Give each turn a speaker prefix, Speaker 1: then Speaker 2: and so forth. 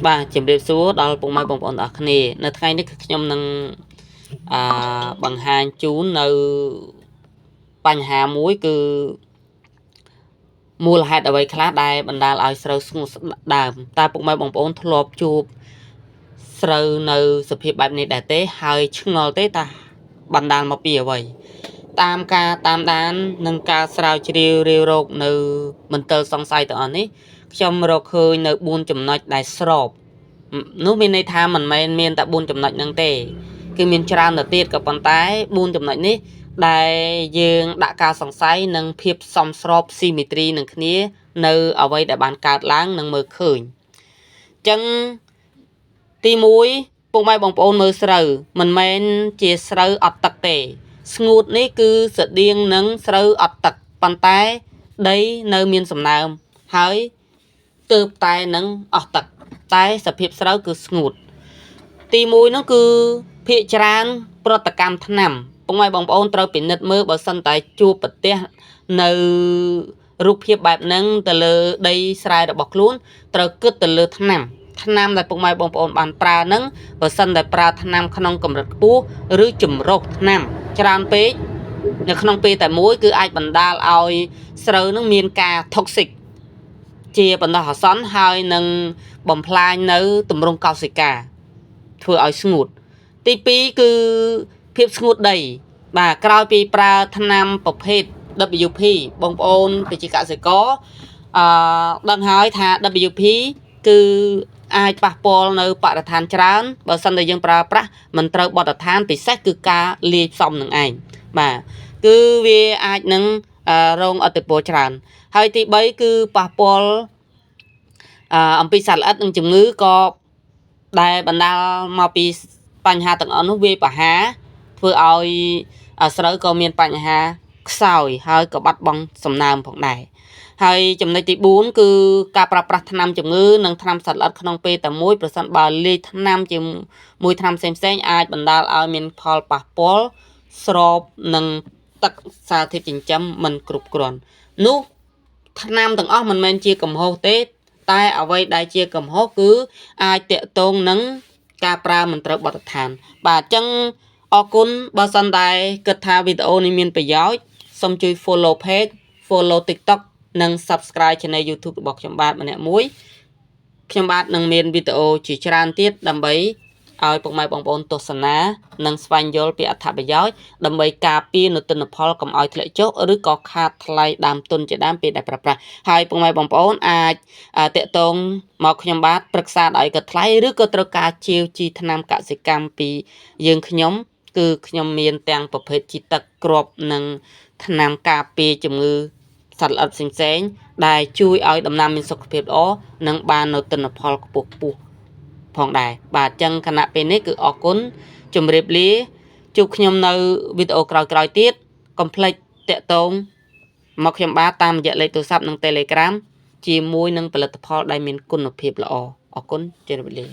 Speaker 1: បាទជំរាបសួរដល់ពុកម៉ែបងប្អូនទាំងអស់គ្នានៅថ្ងៃនេះគឺខ្ញុំនឹងបង្ហាញជូននៅបញ្ហាមួយគឺមូលហេតុអ្វីខ្លះដែលបណ្ដាលឲ្យស្រូវស្ងួតដើមតើពុកម៉ែបងប្អូនធ្លាប់ជួបស្រូវនៅសភាពបែបនេះដែរទេហើយឆ្ងល់ទេតើបណ្ដាលមកពីអ្វីតាមការតាមដាននិងការស្រាវជ្រាវរាវរកនៅមន្ទិលសង្ស័យទាំងអស់នេះខ្ញុំរកឃើញនៅ4ចំណុចដែលស្របនោះមានន័យថាមិនមែនមានតែ4ចំណុចហ្នឹងទេគឺមានច្រើនទៅទៀតក៏ប៉ុន្តែ4ចំណុចនេះដែលយើងដាក់ការសង្ស័យនិងភាពសមស្របស៊ីមេទ្រីនឹងគ្នានៅអ្វីដែលបានកើតឡើងនិងមើលឃើញអញ្ចឹងទី1ពុកម៉ែបងប្អូនមើលស្រូវមិនមែនជាស្រូវអត់ទឹកទេស្ងួតនេះគឺស្តៀងនឹងស្រូវអត់ទឹកប៉ុន្តែដីនៅមានសំណើមហើយទើបតែនឹងអស់ទឹកតែសភាពស្រូវគឺស្ងួតទី1នោះគឺភាគច្រើនប្រតិកម្មថ្នាំពុកម៉ែបងប្អូនត្រូវពិនិត្យមើលបើសិនតែជួបប្រទះនៅរូបភាពបែបហ្នឹងទៅលើដីស្រែរបស់ខ្លួនត្រូវគិតទៅលើថ្នាំដែលពុកម៉ែបងប្អូនបានប្រើហ្នឹងបើសិនតែប្រើថ្នាំក្នុងកម្រិតខ្ពស់ឬចម្រុះថ្នាំច្រើនពេកនៅក្នុងពេលតែមួយគឺអាចបណ្ដាលឲ្យស្រូវហ្នឹងមានការ toxic ជាបណ្ដោះអាសន្នហើយនឹងបំផ្លាញនៅទម្រង់កោសិកាធ្វើឲ្យស្ងួតទី2គឺភាពស្ងួតដីបាទក្រោយពីប្រើថ្នាំប្រភេទ WP បងប្អូនប្រជាកសិករដឹងហើយថា WP គឺអាចប៉ះពាល់នៅបរិស្ថានច្រើនបើសិនតែយើងប្រើប្រាស់មិនត្រូវបទដ្ឋានពិសេសគឺការលាយផ្សំនឹងឯងបាទគឺវាអាចនឹងរងឥទ្ធិពលច្រើនហើយទី3គឺប៉ះពាល់អំពីសត្វល្អិតនិងជំងឺក៏ដែលបណ្ដាលមកពីបញ្ហាទាំងអស់នោះវាប្រហារធ្វើឲ្យស្រូវក៏មានបញ្ហាខ្សោយហើយក៏បាត់បង់សំណើមផងដែរហើយចំណុចទី4គឺការប្រើប្រាស់ថ្នាំជំងឺនិងថ្នាំសត្វល្អិតក្នុងពេលតែមួយប្រសិនបើលាយថ្នាំជាមួយថ្នាំផ្សេងៗអាចបណ្ដាលឲ្យមានផលប៉ះពាល់ស្របនឹងទឹកសារធាតុចិញ្ចឹមមិនគ្រប់គ្រាន់នោះថ្នាំទាំងអស់មិនមែនជាកំហុសទេតែអ្វីដែលជាកំហុសគឺអាចតាក់ទងនឹងការប្រើមិនត្រូវបទដ្ឋានបាទអញ្ចឹងអរគុណបើសិនតែគិតថាវីដេអូនេះមានប្រយោជន៍សូមជួយ follow page follow TikTok និង subscribe channel YouTube របស់ខ្ញុំបាទម្នាក់មួយខ្ញុំបាទនឹងមានវីដេអូជាច្រើនទៀតដើម្បីឲ្យពុកម៉ែបងប្អូនទស្សនានិងស្វែងយល់ពីអត្ថប្រយោជន៍ដើម្បីការពារនូវទិន្នផលកុំឲ្យធ្លាក់ចុះឬក៏ខាតថ្លៃដើមទុនជាដើមពេលដែលប្រើប្រាស់ហើយពុកម៉ែបងប្អូនអាចតាក់ទងមកខ្ញុំបាទប្រឹក្សាឲ្យក៏ថ្លៃឬក៏ត្រូវការជាវជីថ្នាំកសិកម្មពីយើងខ្ញុំគឺខ្ញុំមានទាំងប្រភេទជីទឹកគ្រាប់និងថ្នាំការពារជំងឺសត្វល្អិតផ្សេងៗដែលជួយឲ្យដំណាំមានសុខភាពល្អនិងបាននូវទិន្នផលខ្ពស់ផងដែរបាទអញ្ចឹងខណៈពេលនេះគឺអរគុណជម្រាបលាជួបខ្ញុំនៅវីដេអូក្រោយៗទៀតកុំភ្លេចតាក់ទងមកខ្ញុំបាទតាមរយៈលេខទូរស័ព្ទនិង Telegram ជាមួយនឹងផលិតផលដែលមានគុណភាពល្អអរគុណជម្រាបលា